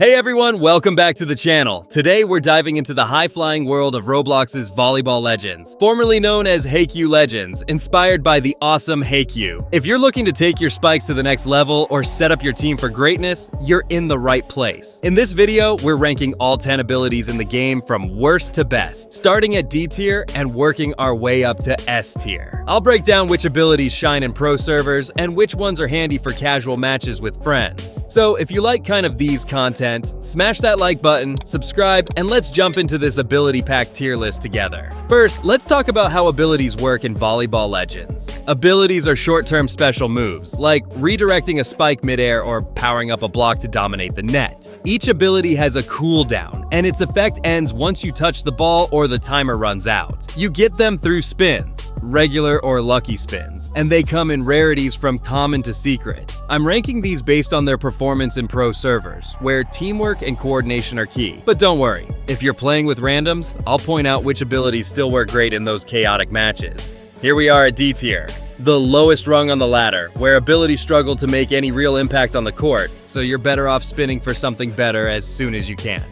Hey everyone, welcome back to the channel. Today we're diving into the high-flying world of Roblox's Volleyball Legends, formerly known as Haikyu Legends, inspired by the awesome Haikyuu. If you're looking to take your spikes to the next level or set up your team for greatness, you're in the right place. In this video, we're ranking all 10 abilities in the game from worst to best, starting at D tier and working our way up to S tier. I'll break down which abilities shine in pro servers and which ones are handy for casual matches with friends. So if you like kind of these content, smash that like button, subscribe, and let's jump into this ability pack tier list together. First, let's talk about how abilities work in Volleyball Legends. Abilities are short-term special moves, like redirecting a spike midair or powering up a block to dominate the net. Each ability has a cooldown, and its effect ends once you touch the ball or the timer runs out. You get them through spins, regular or lucky spins, and they come in rarities from common to secret. I'm ranking these based on their performance in pro servers, where teamwork and coordination are key. But don't worry, if you're playing with randoms, I'll point out which abilities still work great in those chaotic matches. Here we are at D tier, the lowest rung on the ladder, where abilities struggle to make any real impact on the court, so you're better off spinning for something better as soon as you can.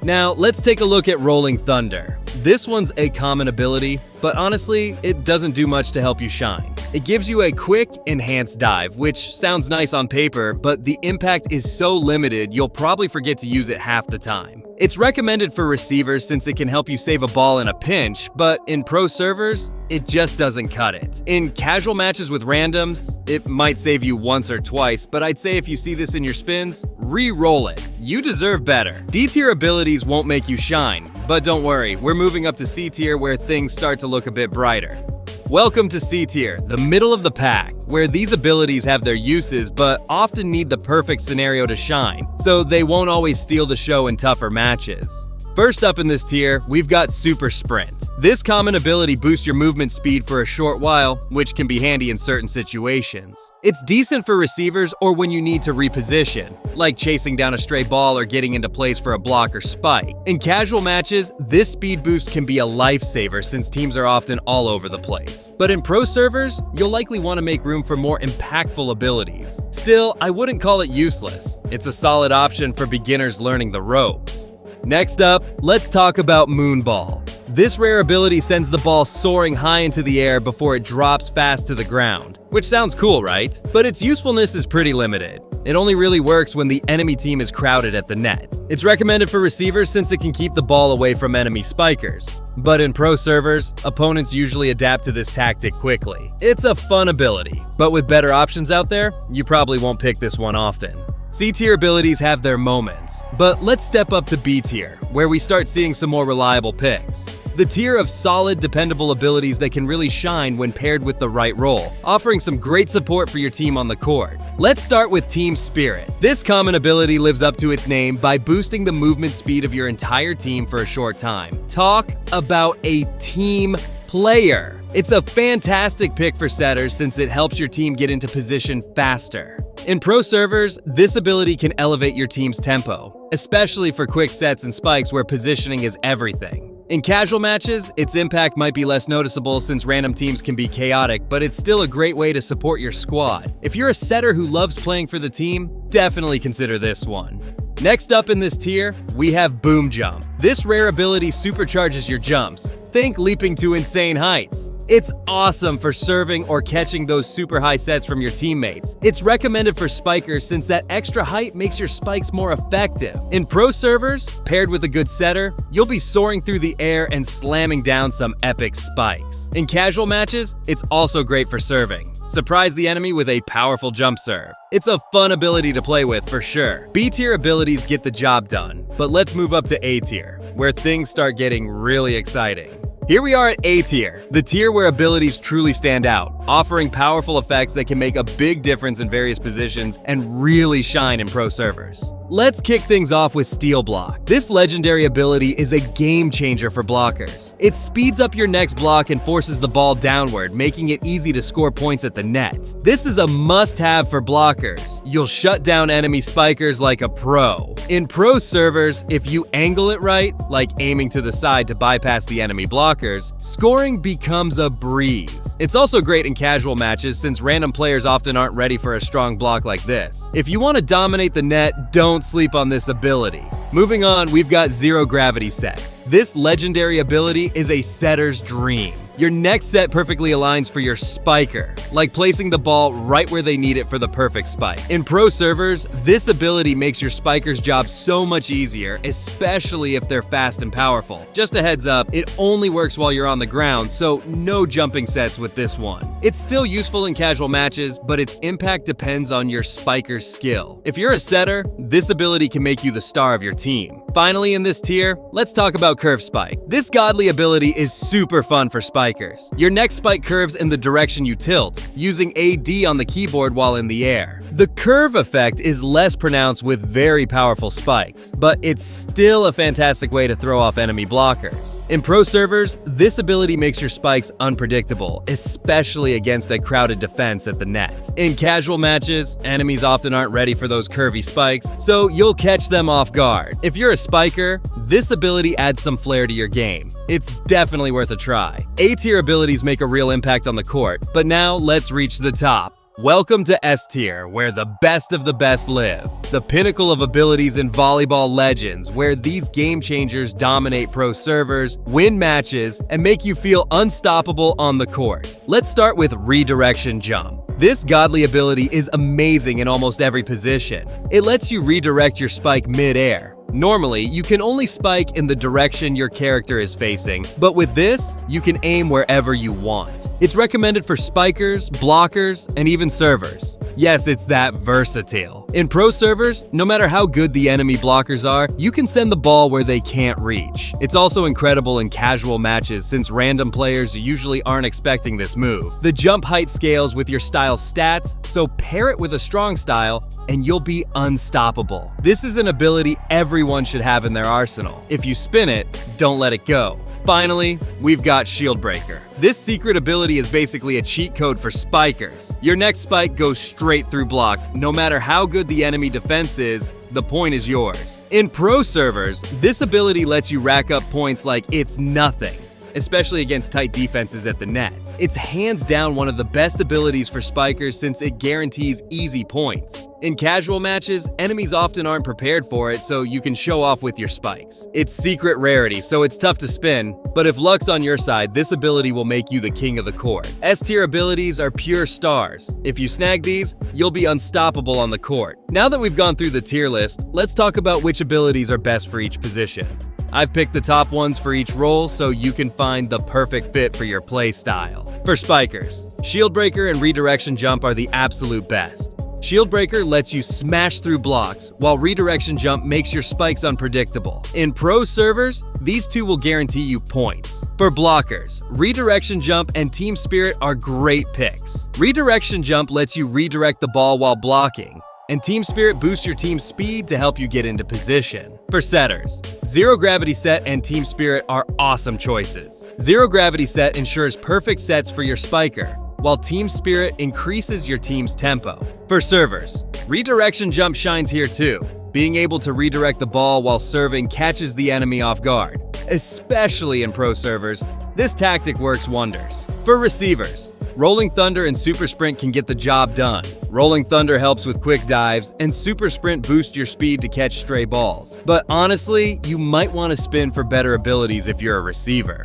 Now, let's take a look at Rolling Thunder. This one's a common ability, but honestly, it doesn't do much to help you shine. It gives you a quick, enhanced dive, which sounds nice on paper, but the impact is so limited you'll probably forget to use it half the time. It's recommended for receivers since it can help you save a ball in a pinch, but in pro servers, it just doesn't cut it. In casual matches with randoms, it might save you once or twice, but I'd say if you see this in your spins, re-roll it. You deserve better. D tier abilities won't make you shine, but don't worry, we're moving up to C tier where things start to look a bit brighter. Welcome to C tier, the middle of the pack, where these abilities have their uses but often need the perfect scenario to shine, so they won't always steal the show in tougher matches. First up in this tier, we've got Super Sprint. This common ability boosts your movement speed for a short while, which can be handy in certain situations. It's decent for receivers or when you need to reposition, like chasing down a stray ball or getting into place for a block or spike. In casual matches, this speed boost can be a lifesaver since teams are often all over the place. But in pro servers, you'll likely want to make room for more impactful abilities. Still, I wouldn't call it useless. It's a solid option for beginners learning the ropes. Next up, let's talk about Moonball. This rare ability sends the ball soaring high into the air before it drops fast to the ground, which sounds cool, right? But its usefulness is pretty limited. It only really works when the enemy team is crowded at the net. It's recommended for receivers since it can keep the ball away from enemy spikers. But in pro servers, opponents usually adapt to this tactic quickly. It's a fun ability, but with better options out there, you probably won't pick this one often. C tier abilities have their moments, but let's step up to B tier, where we start seeing some more reliable picks. The tier of solid, dependable abilities that can really shine when paired with the right role, offering some great support for your team on the court. Let's start with Team Spirit. This common ability lives up to its name by boosting the movement speed of your entire team for a short time. Talk about a team player. It's a fantastic pick for setters since it helps your team get into position faster. In pro servers, this ability can elevate your team's tempo, especially for quick sets and spikes where positioning is everything. In casual matches, its impact might be less noticeable since random teams can be chaotic, but it's still a great way to support your squad. If you're a setter who loves playing for the team, definitely consider this one. Next up in this tier, we have Boom Jump. This rare ability supercharges your jumps. Think leaping to insane heights. It's awesome for serving or catching those super high sets from your teammates. It's recommended for spikers since that extra height makes your spikes more effective. In pro servers, paired with a good setter, you'll be soaring through the air and slamming down some epic spikes. In casual matches, it's also great for serving. Surprise the enemy with a powerful jump serve. It's a fun ability to play with for sure. B tier abilities get the job done, but let's move up to A tier, where things start getting really exciting. Here we are at A tier, the tier where abilities truly stand out, offering powerful effects that can make a big difference in various positions and really shine in pro servers. Let's kick things off with Steel Block. This legendary ability is a game changer for blockers. It speeds up your next block and forces the ball downward, making it easy to score points at the net. This is a must-have for blockers. You'll shut down enemy spikers like a pro. In pro servers, if you angle it right, like aiming to the side to bypass the enemy blockers, scoring becomes a breeze. It's also great in casual matches since random players often aren't ready for a strong block like this. If you want to dominate the net, don't sleep on this ability. Moving on, we've got Zero Gravity Set. This legendary ability is a setter's dream. Your next set perfectly aligns for your spiker, like placing the ball right where they need it for the perfect spike. In pro servers, this ability makes your spiker's job so much easier, especially if they're fast and powerful. Just a heads up, it only works while you're on the ground, so no jumping sets with this one. It's still useful in casual matches, but its impact depends on your spiker's skill. If you're a setter, this ability can make you the star of your team. Finally, in this tier, let's talk about Curve Spike. This godly ability is super fun for spikers. Your next spike curves in the direction you tilt, using AD on the keyboard while in the air. The curve effect is less pronounced with very powerful spikes, but it's still a fantastic way to throw off enemy blockers. In pro servers, this ability makes your spikes unpredictable, especially against a crowded defense at the net. In casual matches, enemies often aren't ready for those curvy spikes, so you'll catch them off guard. If you're a spiker, this ability adds some flair to your game. It's definitely worth a try. A-tier abilities make a real impact on the court, but now let's reach the top. Welcome to S-tier, where the best of the best live. The pinnacle of abilities in Volleyball Legends, where these game changers dominate pro servers, win matches, and make you feel unstoppable on the court. Let's start with Redirection Jump. This godly ability is amazing in almost every position. It lets you redirect your spike mid-air. Normally, you can only spike in the direction your character is facing, but with this, you can aim wherever you want. It's recommended for spikers, blockers, and even servers. Yes, it's that versatile. In pro servers, no matter how good the enemy blockers are, you can send the ball where they can't reach. It's also incredible in casual matches since random players usually aren't expecting this move. The jump height scales with your style's stats, so pair it with a strong style, and you'll be unstoppable. This is an ability everyone should have in their arsenal. If you spin it, don't let it go. Finally, we've got Shield Breaker. This secret ability is basically a cheat code for spikers. Your next spike goes straight through blocks. No matter how good the enemy defense is, the point is yours. In pro servers, this ability lets you rack up points like it's nothing, especially against tight defenses at the net. It's hands down one of the best abilities for spikers since it guarantees easy points. In casual matches, enemies often aren't prepared for it, so you can show off with your spikes. It's secret rarity, so it's tough to spin, but if luck's on your side, this ability will make you the king of the court. S-tier abilities are pure stars. If you snag these, you'll be unstoppable on the court. Now that we've gone through the tier list, let's talk about which abilities are best for each position. I've picked the top ones for each role so you can find the perfect fit for your play style. For spikers, Shield Breaker and Redirection Jump are the absolute best. Shield Breaker lets you smash through blocks, while Redirection Jump makes your spikes unpredictable. In pro servers, these two will guarantee you points. For blockers, Redirection Jump and Team Spirit are great picks. Redirection Jump lets you redirect the ball while blocking, and Team Spirit boosts your team's speed to help you get into position. For setters, Zero Gravity Set and Team Spirit are awesome choices. Zero Gravity Set ensures perfect sets for your spiker, while Team Spirit increases your team's tempo. For servers, Redirection Jump shines here too. Being able to redirect the ball while serving catches the enemy off guard. Especially in pro servers, this tactic works wonders. For receivers, Rolling Thunder and Super Sprint can get the job done. Rolling Thunder helps with quick dives, and Super Sprint boosts your speed to catch stray balls. But honestly, you might want to spin for better abilities if you're a receiver.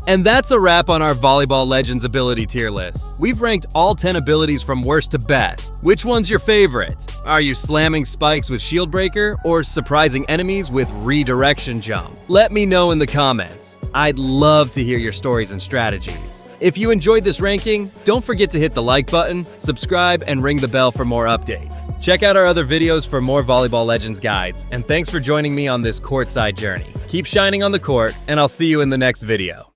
And that's a wrap on our Volleyball Legends ability tier list. We've ranked all 10 abilities from worst to best. Which one's your favorite? Are you slamming spikes with Shield Breaker or surprising enemies with Redirection Jump? Let me know in the comments. I'd love to hear your stories and strategies. If you enjoyed this ranking, don't forget to hit the like button, subscribe, and ring the bell for more updates. Check out our other videos for more Volleyball Legends guides, and thanks for joining me on this courtside journey. Keep shining on the court, and I'll see you in the next video.